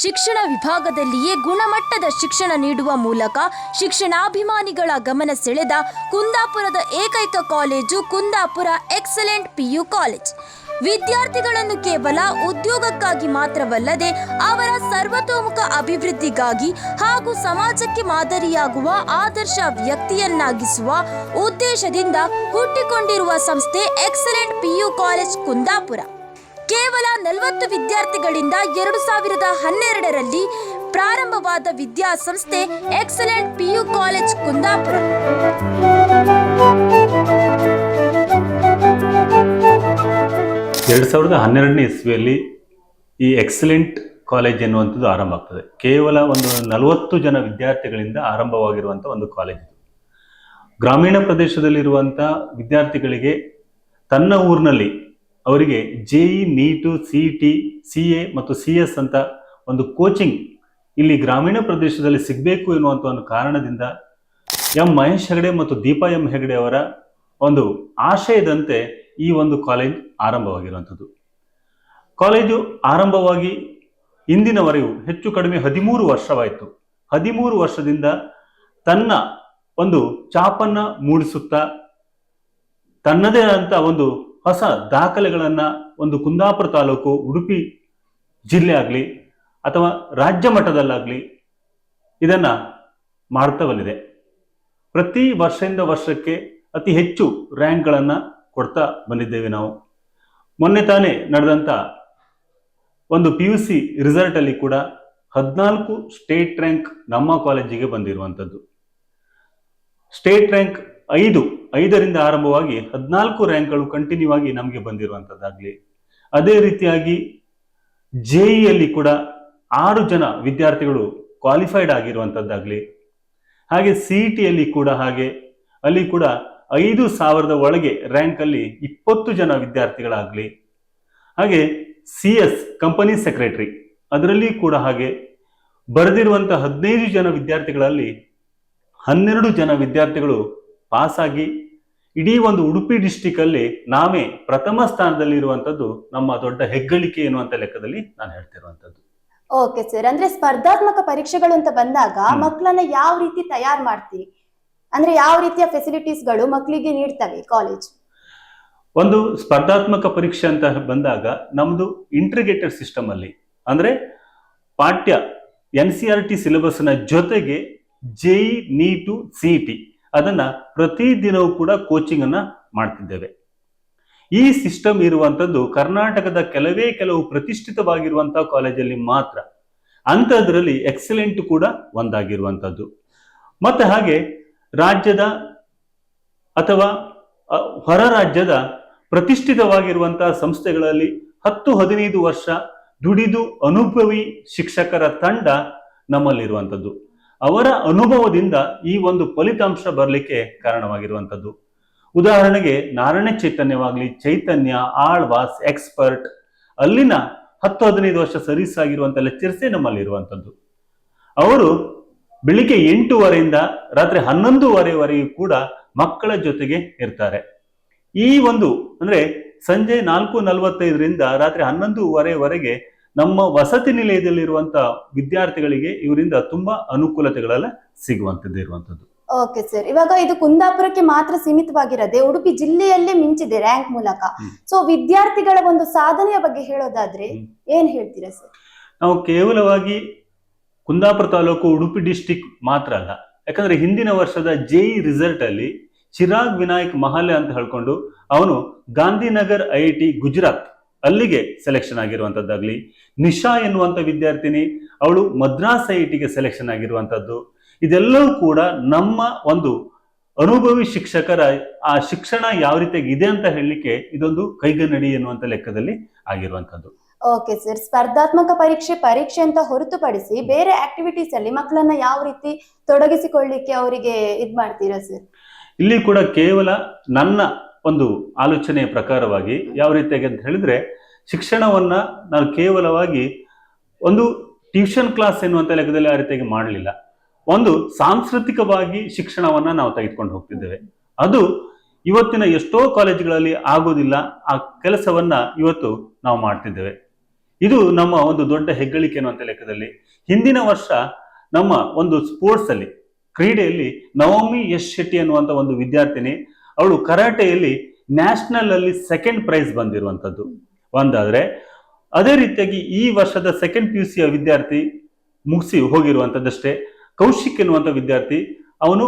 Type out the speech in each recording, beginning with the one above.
ಶಿಕ್ಷಣ ವಿಭಾಗದಲ್ಲಿಯೇ ಗುಣಮಟ್ಟದ ಶಿಕ್ಷಣ ನೀಡುವ ಮೂಲಕ ಶಿಕ್ಷಣಾಭಿಮಾನಿಗಳ ಗಮನ ಸೆಳೆದ ಕುಂದಾಪುರದ ಏಕೈಕ college Kundapura excellent PU college. ವಿದ್ಯಾರ್ಥಿಗಳನ್ನು ಕೇವಲ ಉದ್ಯೋಗಕ್ಕಾಗಿ ಮಾತ್ರವಲ್ಲದೆ ಅವರ ಸರ್ವತೋಮುಖ ಅಭಿವೃದ್ಧಿಗಾಗಿ ಹಾಗೂ ಸಮಾಜಕ್ಕೆ ಮಾದರಿಯಾಗುವ ಆದರ್ಶ ವ್ಯಕ್ತಿಯನ್ನಾಗಿಸುವ ಉದ್ದೇಶದಿಂದ ಹುಟ್ಟಿಕೊಂಡಿರುವ ಸಂಸ್ಥೆ ಎಕ್ಸಲೆಂಟ್ ಪಿಯು ಕಾಲೇಜ್ ಕುಂದಾಪುರ. ಕೇವಲ 40 ವಿದ್ಯಾರ್ಥಿಗಳಿಂದ 2012ರಲ್ಲಿ ಪ್ರಾರಂಭವಾದ ವಿದ್ಯಾಸಂಸ್ಥೆ ಎಕ್ಸಲೆಂಟ್ ಪಿಯು ಕಾಲೇಜ್ ಕುಂದಾಪುರ. 2012ನೇ ಇಸ್ವಿಯಲ್ಲಿ ಈ ಎಕ್ಸಲೆಂಟ್ ಕಾಲೇಜ್ ಎನ್ನುವಂಥದ್ದು ಆರಂಭ ಆಗ್ತದೆ. ಕೇವಲ ಒಂದು 40 ಜನ ವಿದ್ಯಾರ್ಥಿಗಳಿಂದ ಆರಂಭವಾಗಿರುವಂಥ ಒಂದು ಕಾಲೇಜ್. ಗ್ರಾಮೀಣ ಪ್ರದೇಶದಲ್ಲಿರುವಂಥ ವಿದ್ಯಾರ್ಥಿಗಳಿಗೆ ತನ್ನ ಊರಿನಲ್ಲಿ ಅವರಿಗೆ JEE, NEET, CET, CA ಮತ್ತು CS ಅಂತ ಒಂದು ಕೋಚಿಂಗ್ ಇಲ್ಲಿ ಗ್ರಾಮೀಣ ಪ್ರದೇಶದಲ್ಲಿ ಸಿಗಬೇಕು ಎನ್ನುವಂಥ ಒಂದು ಕಾರಣದಿಂದ ಮಹೇಶ್ ಹೆಗಡೆ ಮತ್ತು ದೀಪಾ ಹೆಗಡೆ ಅವರ ಒಂದು ಆಶಯದಂತೆ ಈ ಒಂದು ಕಾಲೇಜ್ ಆರಂಭವಾಗಿರುವಂಥದ್ದು. ಕಾಲೇಜು ಆರಂಭವಾಗಿ ಇಂದಿನವರೆಗೂ ಹೆಚ್ಚು ಕಡಿಮೆ 13 ವರ್ಷವಾಯಿತು. 13 ವರ್ಷದಿಂದ ತನ್ನ ಒಂದು ಚಾಪನ್ನ ಮೂಡಿಸುತ್ತಾ ತನ್ನದೇ ಆದಂಥ ಒಂದು ಹೊಸ ದಾಖಲೆಗಳನ್ನು ಒಂದು ಕುಂದಾಪುರ ತಾಲೂಕು, ಉಡುಪಿ ಜಿಲ್ಲೆ ಆಗಲಿ ಅಥವಾ ರಾಜ್ಯ ಮಟ್ಟದಲ್ಲಾಗಲಿ ಇದನ್ನ ಮಾಡ್ತಾ ಬಂದಿದೆ. ಪ್ರತಿ ವರ್ಷದಿಂದ ವರ್ಷಕ್ಕೆ ಅತಿ ಹೆಚ್ಚು ರ್ಯಾಂಕ್ಗಳನ್ನು ಕೊಡ್ತಾ ಬಂದಿದ್ದೇವೆ ನಾವು. ಮೊನ್ನೆ ತಾನೇ ನಡೆದಂಥ ಒಂದು PUC ರಿಸಲ್ಟ್ ಅಲ್ಲಿ ಕೂಡ 14 ಸ್ಟೇಟ್ ರ್ಯಾಂಕ್ ನಮ್ಮ ಕಾಲೇಜಿಗೆ ಬಂದಿರುವಂಥದ್ದು. ಸ್ಟೇಟ್ ರ್ಯಾಂಕ್ 5ರಿಂದ ಆರಂಭವಾಗಿ 14 ರ್ಯಾಂಕ್ಗಳು ಕಂಟಿನ್ಯೂ ಆಗಿ ನಮಗೆ ಬಂದಿರುವಂಥದ್ದಾಗಲಿ, ಅದೇ ರೀತಿಯಾಗಿ JEE ಕೂಡ 6 ಜನ ವಿದ್ಯಾರ್ಥಿಗಳು ಕ್ವಾಲಿಫೈಡ್ ಆಗಿರುವಂಥದ್ದಾಗಲಿ, ಹಾಗೆ CET ಕೂಡ ಹಾಗೆ ಅಲ್ಲಿ ಕೂಡ 5,000 ಒಳಗೆ ರ್ಯಾಂಕಲ್ಲಿ 20 ಜನ ವಿದ್ಯಾರ್ಥಿಗಳಾಗಲಿ, ಹಾಗೆ CS ಕಂಪನಿ ಸೆಕ್ರೆಟರಿ ಅದರಲ್ಲಿ ಕೂಡ ಹಾಗೆ ಬರೆದಿರುವಂಥ 15 ಜನ ವಿದ್ಯಾರ್ಥಿಗಳಲ್ಲಿ 12 ಜನ ವಿದ್ಯಾರ್ಥಿಗಳು ಪಾಸ್ ಆಗಿ ಇಡೀ ಒಂದು ಉಡುಪಿ ಡಿಸ್ಟಿಕ್ ಅಲ್ಲಿ ನಾವೇ ಪ್ರಥಮ ಸ್ಥಾನದಲ್ಲಿ ಇರುವಂತದ್ದು ನಮ್ಮ ದೊಡ್ಡ ಹೆಗ್ಗಳಿಕೆ ಎನ್ನುವಂತ ಲೆಕ್ಕದಲ್ಲಿ ನಾನು ಹೇಳ್ತಿರುವಂತದ್ದು. ಓಕೆ ಸರ್, ಅಂದ್ರೆ ಸ್ಪರ್ಧಾತ್ಮಕ ಪರೀಕ್ಷೆಗಳು ಅಂತ ಬಂದಾಗ ಮಕ್ಕಳನ್ನ ಯಾವ ರೀತಿ ತಯಾರು ಮಾಡ್ತೀವಿ, ಅಂದ್ರೆ ಯಾವ ರೀತಿಯ ಫೆಸಿಲಿಟೀಸ್ಗಳು ಮಕ್ಕಳಿಗೆ ನೀಡ್ತವೆ ಕಾಲೇಜ್? ಒಂದು ಸ್ಪರ್ಧಾತ್ಮಕ ಪರೀಕ್ಷೆ ಅಂತ ಬಂದಾಗ ನಮ್ದು ಇಂಟಿಗ್ರೇಟೆಡ್ ಸಿಸ್ಟಮ್ ಅಲ್ಲಿ ಅಂದ್ರೆ ಪಾಠ್ಯ NCERT ಸಿಲೆಬಸ್ ನ ಜೊತೆಗೆ JEE, NEET, CET ಅದನ್ನ ಪ್ರತಿದಿನವೂ ಕೂಡ ಕೋಚಿಂಗ್ ಅನ್ನ ಮಾಡ್ತಿದ್ದೇವೆ. ಈ ಸಿಸ್ಟಮ್ ಇರುವಂತದ್ದು ಕರ್ನಾಟಕದ ಕೆಲವು ಪ್ರತಿಷ್ಠಿತವಾಗಿರುವಂತಹ ಕಾಲೇಜಲ್ಲಿ ಮಾತ್ರ. ಅಂಥದ್ರಲ್ಲಿ ಎಕ್ಸಲೆಂಟ್ ಕೂಡ ಒಂದಾಗಿರುವಂತದ್ದು. ಮತ್ತೆ ಹಾಗೆ ರಾಜ್ಯದ ಅಥವಾ ಹೊರ ರಾಜ್ಯದ ಪ್ರತಿಷ್ಠಿತವಾಗಿರುವಂತಹ ಸಂಸ್ಥೆಗಳಲ್ಲಿ 10-15 ವರ್ಷ ದುಡಿದು ಅನುಭವಿ ಶಿಕ್ಷಕರ ತಂಡ ನಮ್ಮಲ್ಲಿರುವಂಥದ್ದು. ಅವರ ಅನುಭವದಿಂದ ಈ ಒಂದು ಫಲಿತಾಂಶ ಬರಲಿಕ್ಕೆ ಕಾರಣವಾಗಿರುವಂಥದ್ದು. ಉದಾಹರಣೆಗೆ ನಾರಾಯಣ ಚೈತನ್ಯವಾಗಲಿ, ಚೈತನ್ಯ, ಆಳ್ವಾಸ್, ಎಕ್ಸ್ಪರ್ಟ್ ಅಲ್ಲಿನ 10-15 ವರ್ಷ ಸರ್ವಿಸ್ ಆಗಿರುವಂಥ ಲೆಕ್ಚರ್ಸೇ ನಮ್ಮಲ್ಲಿರುವಂಥದ್ದು. ಅವರು ಬೆಳಿಗ್ಗೆ 8:30ಯಿಂದ ರಾತ್ರಿ 11:30ವರೆಗೂ ಕೂಡ ಮಕ್ಕಳ ಜೊತೆಗೆ ಇರ್ತಾರೆ. ಈ ಒಂದು ಅಂದ್ರೆ ಸಂಜೆ 4:45ರಿಂದ ರಾತ್ರಿ 11:30ವರೆಗೆ ನಮ್ಮ ವಸತಿ ನಿಲಯದಲ್ಲಿರುವಂತ ವಿದ್ಯಾರ್ಥಿಗಳಿಗೆ ಇವರಿಂದ ತುಂಬಾ ಅನುಕೂಲತೆಗಳೆಲ್ಲ ಸಿಗುವಂತದ್ದು ಇರುವಂತದ್ದು. ಓಕೆ ಸರ್, ಇವಾಗ ಇದು ಕುಂದಾಪುರಕ್ಕೆ ಮಾತ್ರ ಸೀಮಿತವಾಗಿರದೆ ಉಡುಪಿ ಜಿಲ್ಲೆಯಲ್ಲೇ ಮಿಂಚಿದೆ ರ್ಯಾಂಕ್ ಮೂಲಕ. ಸೊ ವಿದ್ಯಾರ್ಥಿಗಳ ಒಂದು ಸಾಧನೆಯ ಬಗ್ಗೆ ಹೇಳೋದಾದ್ರೆ ಏನ್ ಹೇಳ್ತೀರಾ ಸರ್? ನಾವು ಕೇವಲವಾಗಿ ಕುಂದಾಪುರ ತಾಲೂಕು, ಉಡುಪಿ ಡಿಸ್ಟಿಕ್ ಮಾತ್ರ ಅಲ್ಲ. ಯಾಕಂದ್ರೆ ಹಿಂದಿನ ವರ್ಷದ JEE ರಿಸಲ್ಟ್ ಅಲ್ಲಿ ಚಿರಾಗ್ ವಿನಾಯಕ್ ಮಹಾಲೆ ಅಂತ ಹೇಳ್ಕೊಂಡು ಅವನು ಗಾಂಧಿನಗರ್ IIT ಗುಜರಾತ್ ಅಲ್ಲಿಗೆ ಸೆಲೆಕ್ಷನ್ ಆಗಿರುವಂತದ್ದಾಗ್ಲಿ, ನಿಶಾ ಎನ್ನುವಂತ ವಿದ್ಯಾರ್ಥಿನಿ ಅವಳು ಮದ್ರಾಸ್ IITಗೆ ಸೆಲೆಕ್ಷನ್ ಆಗಿರುವಂತದ್ದು, ಇದೆಲ್ಲವೂ ಕೂಡ ನಮ್ಮ ಒಂದು ಅನುಭವಿ ಶಿಕ್ಷಕರ ಆ ಶಿಕ್ಷಣ ಯಾವ ರೀತಿಯಾಗಿ ಇದೆ ಅಂತ ಹೇಳಲಿಕ್ಕೆ ಇದೊಂದು ಕೈಗನ್ನಡಿ ಎನ್ನುವಂತ ಲೆಕ್ಕದಲ್ಲಿ ಆಗಿರುವಂತದ್ದು. ಓಕೆ ಸರ್, ಸ್ಪರ್ಧಾತ್ಮಕ ಪರೀಕ್ಷೆ ಅಂತ ಹೊರತುಪಡಿಸಿ ಬೇರೆ ಆಕ್ಟಿವಿಟೀಸ್ ಅಲ್ಲಿ ಮಕ್ಕಳನ್ನ ಯಾವ ರೀತಿ ತೊಡಗಿಸಿಕೊಳ್ಳಿಕ್ಕೆ ಅವರಿಗೆ ಇದ್ ಮಾಡ್ತೀರಾ ಸರ್? ಇಲ್ಲಿ ಕೂಡ ಕೇವಲ ನನ್ನ ಒಂದು ಆಲೋಚನೆಯ ಪ್ರಕಾರವಾಗಿ ಯಾವ ರೀತಿಯಾಗಿ ಅಂತ ಹೇಳಿದ್ರೆ, ಶಿಕ್ಷಣವನ್ನ ನಾನು ಕೇವಲವಾಗಿ ಒಂದು ಟ್ಯೂಷನ್ ಕ್ಲಾಸ್ ಎನ್ನುವಂತ ಲೆಕ್ಕದಲ್ಲಿ ಆ ರೀತಿಯಾಗಿ ಮಾಡಲಿಲ್ಲ. ಒಂದು ಸಾಂಸ್ಕೃತಿಕವಾಗಿ ಶಿಕ್ಷಣವನ್ನ ನಾವು ತೆಗೆದುಕೊಂಡು ಹೋಗ್ತಿದ್ದೇವೆ. ಅದು ಇವತ್ತಿನ ಎಷ್ಟೋ ಕಾಲೇಜುಗಳಲ್ಲಿ ಆಗೋದಿಲ್ಲ. ಆ ಕೆಲಸವನ್ನ ಇವತ್ತು ನಾವು ಮಾಡ್ತಿದ್ದೇವೆ. ಇದು ನಮ್ಮ ಒಂದು ದೊಡ್ಡ ಹೆಗ್ಗಳಿಕೆ ಅನ್ನುವಂಥ ಲೆಕ್ಕದಲ್ಲಿ. ಹಿಂದಿನ ವರ್ಷ ನಮ್ಮ ಒಂದು ಸ್ಪೋರ್ಟ್ಸ್ ಅಲ್ಲಿ, ಕ್ರೀಡೆಯಲ್ಲಿ ನವಮಿ ಯಶ್ ಶೆಟ್ಟಿ ಅನ್ನುವಂಥ ಒಂದು ವಿದ್ಯಾರ್ಥಿನಿ, ಅವಳು ಕರಾಟೆಯಲ್ಲಿ ನ್ಯಾಷನಲ್ ಅಲ್ಲಿ ಸೆಕೆಂಡ್ ಪ್ರೈಸ್ ಬಂದಿರುವಂತದ್ದು ಒಂದಾದ್ರೆ, ಅದೇ ರೀತಿಯಾಗಿ ಈ ವರ್ಷದ ಸೆಕೆಂಡ್ PUC ವಿದ್ಯಾರ್ಥಿ ಮುಗಿಸಿ ಹೋಗಿರುವಂತದ್ದಷ್ಟೇ ಕೌಶಿಕ್ ಎನ್ನುವಂತ ವಿದ್ಯಾರ್ಥಿ, ಅವನು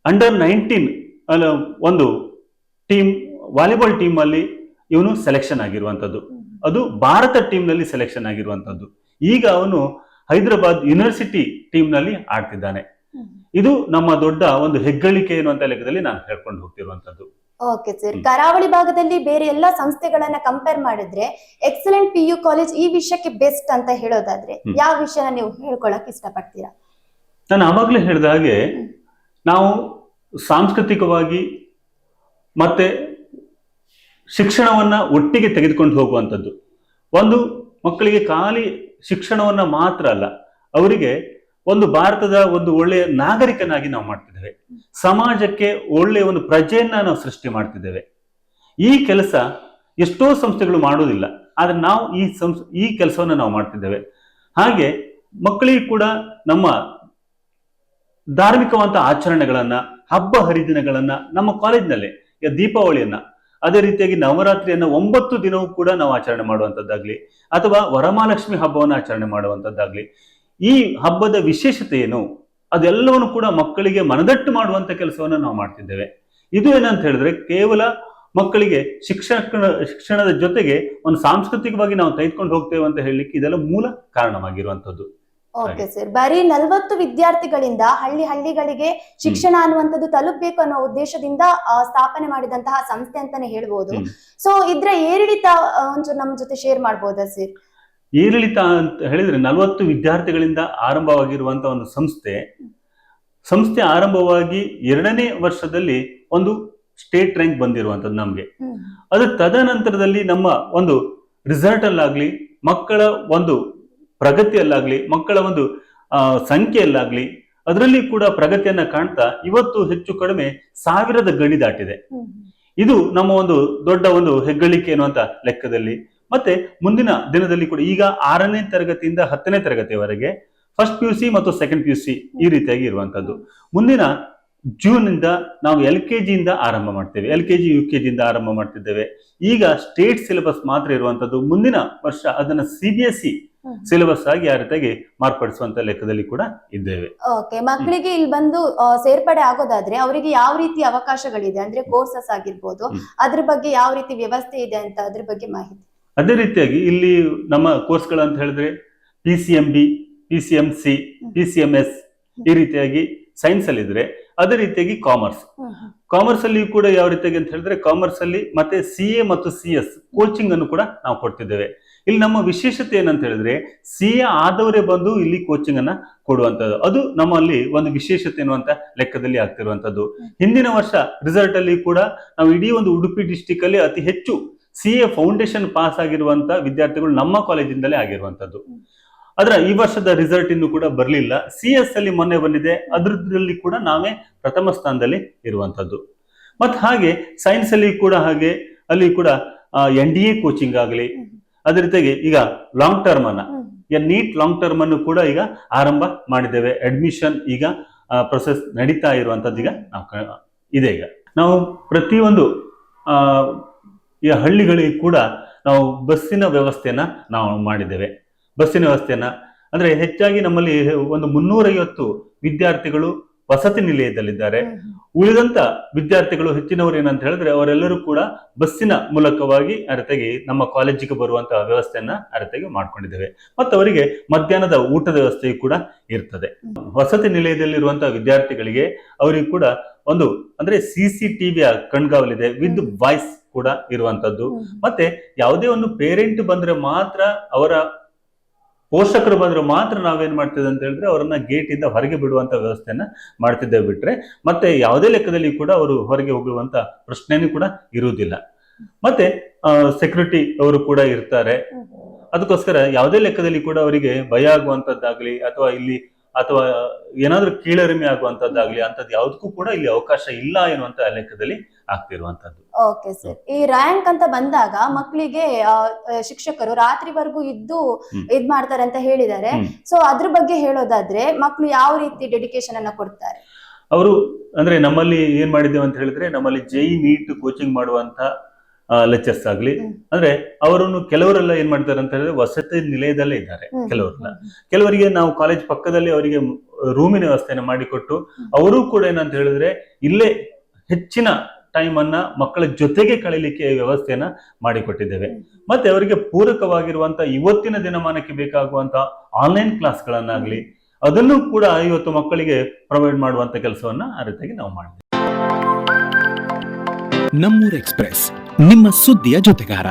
ಅಂಡರ್-19 ಒಂದು ಟೀಮ್ ವಾಲಿಬಾಲ್ ಟೀಮ್ ಅಲ್ಲಿ ಇವನು ಸೆಲೆಕ್ಷನ್ ಆಗಿರುವಂತದ್ದು, ಅದು ಭಾರತ ಟೀಮ್ ನಲ್ಲಿ ಸೆಲೆಕ್ಷನ್ ಆಗಿರುವಂತದ್ದು. ಈಗ ಅವನು ಹೈದರಾಬಾದ್ ಯೂನಿವರ್ಸಿಟಿ ಟೀಮ್ ನಲ್ಲಿ ಆಡ್ತಿದ್ದಾನೆ. ಇದು ನಮ್ಮ ದೊಡ್ಡ ಒಂದು ಹೆಗ್ಗಳಿಕೆ ಎನ್ನುವಂತ ಲೆಕ್ಕದಲ್ಲಿ ನಾನು ಹೇಳ್ಕೊಂಡು ಹೋಗ್ತಿರುವಂತದ್ದು. ಓಕೆ ಸರ್, ಕರಾವಳಿ ಭಾಗದಲ್ಲಿ ಬೇರೆ ಎಲ್ಲಾ ಸಂಸ್ಥೆಗಳನ್ನ ಕಂಪೇರ್ ಮಾಡಿದ್ರೆ ಎಕ್ಸಲೆಂಟ್ PU ಕಾಲೇಜ್ ಈ ವಿಷಯಕ್ಕೆ ಬೆಸ್ಟ್ ಅಂತ ಹೇಳೋದಾದ್ರೆ ಯಾವ ವಿಷಯನ ನೀವು ಹೇಳ್ಕೊಳಕ್ ಇಷ್ಟಪಡ್ತೀರಾ? ನಾನು ಆವಾಗಲೇ ಹೇಳಿದ ಹಾಗೆ, ನಾವು ಸಾಂಸ್ಕೃತಿಕವಾಗಿ ಮತ್ತೆ ಶಿಕ್ಷಣವನ್ನ ಒಟ್ಟಿಗೆ ತೆಗೆದುಕೊಂಡು ಹೋಗುವಂಥದ್ದು. ಒಂದು ಮಕ್ಕಳಿಗೆ ಖಾಲಿ ಶಿಕ್ಷಣವನ್ನ ಮಾತ್ರ ಅಲ್ಲ, ಅವರಿಗೆ ಒಂದು ಭಾರತದ ಒಂದು ಒಳ್ಳೆಯ ನಾಗರಿಕನಾಗಿ ನಾವು ಮಾಡ್ತಿದ್ದೇವೆ, ಸಮಾಜಕ್ಕೆ ಒಳ್ಳೆಯ ಒಂದು ಪ್ರಜೆಯನ್ನ ನಾವು ಸೃಷ್ಟಿ ಮಾಡ್ತಿದ್ದೇವೆ. ಈ ಕೆಲಸ ಎಷ್ಟೋ ಸಂಸ್ಥೆಗಳು ಮಾಡೋದಿಲ್ಲ, ಆದ್ರೆ ನಾವು ಈ ಕೆಲಸವನ್ನ ನಾವು ಮಾಡ್ತಿದ್ದೇವೆ. ಹಾಗೆ ಮಕ್ಕಳಿಗೆ ಕೂಡ ನಮ್ಮ ಧಾರ್ಮಿಕವಂತ ಆಚರಣೆಗಳನ್ನ, ಹಬ್ಬ ಹರಿದಿನಗಳನ್ನ ನಮ್ಮ ಕಾಲೇಜಿನಲ್ಲೇ, ಈಗ ದೀಪಾವಳಿಯನ್ನ, ಅದೇ ರೀತಿಯಾಗಿ ನವರಾತ್ರಿಯನ್ನ 9 ದಿನವೂ ಕೂಡ ನಾವು ಆಚರಣೆ ಮಾಡುವಂತದ್ದಾಗ್ಲಿ, ಅಥವಾ ವರಮಹಾಲಕ್ಷ್ಮಿ ಹಬ್ಬವನ್ನು ಆಚರಣೆ ಮಾಡುವಂತದ್ದಾಗ್ಲಿ, ಈ ಹಬ್ಬದ ವಿಶೇಷತೆ ಏನು ಅದೆಲ್ಲವನ್ನು ಕೂಡ ಮಕ್ಕಳಿಗೆ ಮನದಟ್ಟು ಕೆಲಸವನ್ನು ನಾವು ಮಾಡ್ತಿದ್ದೇವೆ. ಇದು ಏನಂತ ಹೇಳಿದ್ರೆ, ಕೇವಲ ಮಕ್ಕಳಿಗೆ ಶಿಕ್ಷಣದ ಜೊತೆಗೆ ಒಂದು ಸಾಂಸ್ಕೃತಿಕವಾಗಿ ನಾವು ತೆಗೆದುಕೊಂಡು ಹೋಗ್ತೇವೆ ಅಂತ ಹೇಳಲಿಕ್ಕೆ ಇದೆಲ್ಲ ಮೂಲ ಕಾರಣವಾಗಿರುವಂತದ್ದು. ಓಕೆ ಸರ್, ಬರೀ 40 ವಿದ್ಯಾರ್ಥಿಗಳಿಂದ ಹಳ್ಳಿಗಳಿಗೆ ಶಿಕ್ಷಣ ಅನ್ನುವಂಥದ್ದು ತಲುಪಬೇಕು ಅನ್ನೋ ಉದ್ದೇಶದಿಂದ ಸ್ಥಾಪನೆ ಮಾಡಿದಂತಹ ಸಂಸ್ಥೆ ಅಂತಾನೆ ಹೇಳ್ಬೋದು. ಸೊ ಇದ್ರ ಏರಿಳಿತ ಒಂಚೂರು ನಮ್ಮ ಜೊತೆ ಶೇರ್ ಮಾಡ್ಬೋದಾ ಸರ್? ಏರಿಳಿತ ಅಂತ ಹೇಳಿದ್ರೆ 40 ವಿದ್ಯಾರ್ಥಿಗಳಿಂದ ಆರಂಭವಾಗಿರುವಂತಹ ಒಂದು ಸಂಸ್ಥೆ ಆರಂಭವಾಗಿ 2ನೇ ವರ್ಷದಲ್ಲಿ ಒಂದು ಸ್ಟೇಟ್ ರ್ಯಾಂಕ್ ಬಂದಿರುವಂತದ್ದು ನಮ್ಗೆ. ಅದು ತದನಂತರದಲ್ಲಿ ನಮ್ಮ ಒಂದು ರಿಸಲ್ಟ್ ಅಲ್ಲಾಗ್ಲಿ, ಮಕ್ಕಳ ಒಂದು ಪ್ರಗತಿಯಲ್ಲಾಗ್ಲಿ, ಮಕ್ಕಳ ಒಂದು ಸಂಖ್ಯೆಯಲ್ಲಾಗ್ಲಿ, ಅದರಲ್ಲಿ ಕೂಡ ಪ್ರಗತಿಯನ್ನ ಕಾಣ್ತಾ ಇವತ್ತು ಹೆಚ್ಚು ಕಡಿಮೆ 1000 ಗಡಿ ದಾಟಿದೆ. ಇದು ನಮ್ಮ ಒಂದು ದೊಡ್ಡ ಒಂದು ಹೆಗ್ಗಳಿಕೆ ಅನ್ನುವಂತ ಲೆಕ್ಕದಲ್ಲಿ. ಮತ್ತೆ ಮುಂದಿನ ದಿನದಲ್ಲಿ ಕೂಡ ಈಗ 6ನೇ ತರಗತಿಯಿಂದ 10ನೇ ತರಗತಿಯವರೆಗೆ ಫಸ್ಟ್ PUC ಮತ್ತು ಸೆಕೆಂಡ್ PUC ಈ ರೀತಿಯಾಗಿ ಇರುವಂತದ್ದು. ಮುಂದಿನ ಜೂನ್ ಇಂದ ನಾವು LKG ಇಂದ ಆರಂಭ ಮಾಡ್ತೇವೆ, LKG UKG ಇಂದ ಆರಂಭ ಮಾಡ್ತಿದ್ದೇವೆ. ಈಗ ಸ್ಟೇಟ್ ಸಿಲೆಬಸ್ ಮಾತ್ರ ಇರುವಂತದ್ದು, ಮುಂದಿನ ವರ್ಷ ಅದನ್ನ CBSE ಸಿಲೆಬಸ್ ಆಗಿ ಆ ರೀತಿಯಾಗಿ ಮಾರ್ಪಡಿಸುವಂತ ಲೆಕ್ಕದಲ್ಲಿ ಕೂಡ ಇದ್ದೇವೆ. ಓಕೆ, ಮಕ್ಕಳಿಗೆ ಇಲ್ಲಿ ಬಂದು ಸೇರ್ಪಡೆ ಆಗೋದಾದ್ರೆ ಅವರಿಗೆ ಯಾವ ರೀತಿ ಅವಕಾಶಗಳಿದೆ, ಅಂದ್ರೆ ಕೋರ್ಸಸ್ ಆಗಿರ್ಬೋದು, ಅದ್ರ ಬಗ್ಗೆ ಯಾವ ರೀತಿ ವ್ಯವಸ್ಥೆ ಇದೆ ಅಂತ ಅದ್ರ ಬಗ್ಗೆ ಮಾಹಿತಿ. ಅದೇ ರೀತಿಯಾಗಿ ಇಲ್ಲಿ ನಮ್ಮ ಕೋರ್ಸ್ಗಳು ಅಂತ ಹೇಳಿದ್ರೆ PCMB, PCMC, PCMS ಈ ರೀತಿಯಾಗಿ ಸೈನ್ಸ್ ಅಲ್ಲಿ ಇದ್ರೆ, ಅದೇ ರೀತಿಯಾಗಿ ಕಾಮರ್ಸ್ ಅಲ್ಲಿ ಕೂಡ ಯಾವ ರೀತಿಯಾಗಿ ಅಂತ ಹೇಳಿದ್ರೆ, ಕಾಮರ್ಸ್ ಅಲ್ಲಿ ಮತ್ತೆ CA ಮತ್ತು CS ಕೋಚಿಂಗ್ ಅನ್ನು ಕೂಡ ನಾವು ಕೊಡ್ತಿದ್ದೇವೆ. ಇಲ್ಲಿ ನಮ್ಮ ವಿಶೇಷತೆ ಏನಂತ ಹೇಳಿದ್ರೆ, CA ಆದವರೇ ಬಂದು ಇಲ್ಲಿ ಕೋಚಿಂಗ್ ಅನ್ನ ಕೊಡುವಂತದ್ದು, ಅದು ನಮ್ಮಲ್ಲಿ ಒಂದು ವಿಶೇಷತೆ ಎನ್ನುವಂತ ಲೆಕ್ಕದಲ್ಲಿ ಆಗ್ತಿರುವಂತದ್ದು. ಹಿಂದಿನ ವರ್ಷ ರಿಸಲ್ಟ್ ಅಲ್ಲಿ ಕೂಡ ನಾವು ಇಡೀ ಒಂದು ಉಡುಪಿ ಡಿಸ್ಟಿಕ್ ಅಲ್ಲಿ ಅತಿ ಹೆಚ್ಚು CA ಫೌಂಡೇಶನ್ ಪಾಸ್ ಆಗಿರುವಂತ ವಿದ್ಯಾರ್ಥಿಗಳು ನಮ್ಮ ಕಾಲೇಜಿಂದಲೇ ಆಗಿರುವಂತದ್ದು. ಆದ್ರೆ ಈ ವರ್ಷದ ರಿಸಲ್ಟ್ ಇನ್ನು ಕೂಡ ಬರಲಿಲ್ಲ. CS ಅಲ್ಲಿ ಮೊನ್ನೆ ಬಂದಿದೆ, ಅದರಲ್ಲಿ ಕೂಡ ನಾವೇ ಪ್ರಥಮ ಸ್ಥಾನದಲ್ಲಿ ಇರುವಂತದ್ದು. ಮತ್ ಹಾಗೆ ಸೈನ್ಸ್ ಅಲ್ಲಿ ಕೂಡ ಹಾಗೆ, ಅಲ್ಲಿ ಕೂಡ NDA ಕೋಚಿಂಗ್ ಆಗಲಿ, ಅದೇ ರೀತಿಯಾಗಿ ಈಗ ಲಾಂಗ್ ಟರ್ಮ್ ಅನ್ನ, ನೀಟ್ ಲಾಂಗ್ ಟರ್ಮ್ ಅನ್ನು ಕೂಡ ಈಗ ಆರಂಭ ಮಾಡಿದ್ದೇವೆ. ಅಡ್ಮಿಷನ್ ಈಗ ಪ್ರೊಸೆಸ್ ನಡೀತಾ ಇರುವಂತದ್ದು ಈಗ ಇದೆ. ಈಗ ನಾವು ಪ್ರತಿಯೊಂದು ಈ ಹಳ್ಳಿಗಳಿಗೆ ಕೂಡ ನಾವು ಬಸ್ಸಿನ ವ್ಯವಸ್ಥೆಯನ್ನ ನಾವು ಮಾಡಿದ್ದೇವೆ. ಬಸ್ಸಿನ ವ್ಯವಸ್ಥೆಯನ್ನ ಅಂದ್ರೆ ಹೆಚ್ಚಾಗಿ ನಮ್ಮಲ್ಲಿ ಒಂದು 350 ವಿದ್ಯಾರ್ಥಿಗಳು ವಸತಿ ನಿಲಯದಲ್ಲಿದ್ದಾರೆ. ಉಳಿದಂತ ವಿದ್ಯಾರ್ಥಿಗಳು ಹೆಚ್ಚಿನವರು ಏನಂತ ಹೇಳಿದ್ರೆ, ಅವರೆಲ್ಲರೂ ಕೂಡ ಬಸ್ಸಿನ ಮೂಲಕವಾಗಿ ಅರತೆಗೆ ನಮ್ಮ ಕಾಲೇಜಿಗೆ ಬರುವಂತಹ ವ್ಯವಸ್ಥೆಯನ್ನ ಅರತೆಗೆ ಮಾಡ್ಕೊಂಡಿದ್ದೇವೆ. ಮತ್ತು ಅವರಿಗೆ ಮಧ್ಯಾಹ್ನದ ಊಟದ ವ್ಯವಸ್ಥೆಯು ಕೂಡ ಇರ್ತದೆ. ವಸತಿ ನಿಲಯದಲ್ಲಿರುವಂತಹ ವಿದ್ಯಾರ್ಥಿಗಳಿಗೆ ಅವರಿಗೆ ಕೂಡ ಒಂದು ಅಂದ್ರೆ CCTV ಕಣ್ಗಾವಲಿದೆ, ವಿತ್ ವಾಯ್ಸ್ ಕೂಡ ಇರುವಂತದ್ದು. ಮತ್ತೆ ಯಾವುದೇ ಒಂದು ಪೇರೆಂಟ್ ಬಂದ್ರೆ ಮಾತ್ರ, ಅವರ ಪೋಷಕರು ಬಂದ್ರೆ ಮಾತ್ರ ನಾವೇನ್ ಮಾಡ್ತಿದ್ದೇವೆ ಅಂತ ಹೇಳಿದ್ರೆ, ಅವರನ್ನ ಗೇಟ್ ಇಂದ ಹೊರಗೆ ಬಿಡುವಂತ ವ್ಯವಸ್ಥೆಯನ್ನ ಮಾಡ್ತಿದ್ದೇವೆ. ಬಿಟ್ರೆ ಮತ್ತೆ ಯಾವುದೇ ಲೆಕ್ಕದಲ್ಲಿ ಕೂಡ ಅವರು ಹೊರಗೆ ಹೋಗುವಂತ ಪ್ರಶ್ನೆನೂ ಕೂಡ ಇರುವುದಿಲ್ಲ. ಮತ್ತೆ ಸೆಕ್ಯೂರಿಟಿ ಅವರು ಕೂಡ ಇರ್ತಾರೆ. ಅದಕ್ಕೋಸ್ಕರ ಯಾವುದೇ ಲೆಕ್ಕದಲ್ಲಿ ಕೂಡ ಅವರಿಗೆ ಭಯ ಆಗುವಂತದ್ದಾಗ್ಲಿ ಅಥವಾ ಇಲ್ಲಿ ಅಥವಾ ಏನಾದ್ರೂ ಕೀಳರಿಮೆ ಆಗುವಂತದ್ದಾಗ್ಲಿ ಅಂತದ್ದು ಯಾವುದಕ್ಕೂ ಕೂಡ ಇಲ್ಲಿ ಅವಕಾಶ ಇಲ್ಲ ಎನ್ನುವಂತ ಲೆಕ್ಕದಲ್ಲಿ ಆಗ್ತಿರುವಂತದ್ದು. ಓಕೆ ಸರ್, ಈ ರ್ಯಾಂಕ್ ಅಂತ ಬಂದಾಗ ಮಕ್ಕಳಿಗೆ ಶಿಕ್ಷಕರು ರಾತ್ರಿವರೆಗೂ ಇದ್ದು ಇದ್ ಮಾಡ್ತಾರೆ ಅಂತ ಹೇಳಿದ್ದಾರೆ. ಸೊ ಅದ್ರ ಬಗ್ಗೆ ಹೇಳೋದಾದ್ರೆ ಮಕ್ಕಳು ಯಾವ ರೀತಿ ಡೆಡಿಕೇಶನ್ ಅನ್ನ ಕೊಡ್ತಾರೆ? ಅವರು ಅಂದ್ರೆ ನಮ್ಮಲ್ಲಿ ಏನ್ ಮಾಡಿದ್ದೇವೆ ಅಂತ ಹೇಳಿದ್ರೆ, ನಮ್ಮಲ್ಲಿ JEE NEET ಕೋಚಿಂಗ್ ಮಾಡುವಂತ ಲೆಕ್ಚರ್ಸ್ ಆಗ್ಲಿ, ಅಂದ್ರೆ ಅವರನ್ನು ಕೆಲವರೆಲ್ಲ ಏನ್ ಮಾಡ್ತಾರೆ ಅಂತ ಹೇಳಿದ್ರೆ ವಸತಿ ನಿಲಯದಲ್ಲೇ ಇದ್ದಾರೆ. ಕೆಲವರಿಗೆ ನಾವು ಕಾಲೇಜ್ ಪಕ್ಕದಲ್ಲಿ ಅವರಿಗೆ ರೂಮಿನ ವ್ಯವಸ್ಥೆಯನ್ನು ಮಾಡಿಕೊಟ್ಟು ಅವರು ಕೂಡ ಏನಂತ ಹೇಳಿದ್ರೆ ಇಲ್ಲೇ ಹೆಚ್ಚಿನ ಟೈಮ್ ಅನ್ನ ಮಕ್ಕಳ ಜೊತೆಗೆ ಕಳೀಲಿಕ್ಕೆ ವ್ಯವಸ್ಥೆಯನ್ನ ಮಾಡಿಕೊಟ್ಟಿದ್ದೇವೆ. ಮತ್ತೆ ಅವರಿಗೆ ಪೂರಕವಾಗಿರುವಂತ ಇವತ್ತಿನ ದಿನಮಾನಕ್ಕೆ ಬೇಕಾಗುವಂತ ಆನ್ಲೈನ್ ಕ್ಲಾಸ್ಗಳನ್ನಾಗ್ಲಿ ಅದನ್ನು ಕೂಡ ಇವತ್ತು ಮಕ್ಕಳಿಗೆ ಪ್ರೊವೈಡ್ ಮಾಡುವಂತ ಕೆಲಸವನ್ನ ಆ ರೀತಿಯಾಗಿ ನಾವು ಮಾಡಿದ್ದೇವೆ. ನಮ್ಮೂರ್ ಎಕ್ಸ್‌ಪ್ರೆಸ್, ನಿಮ್ಮ ಸುದ್ದಿಯ ಜೊತೆಗಾರ.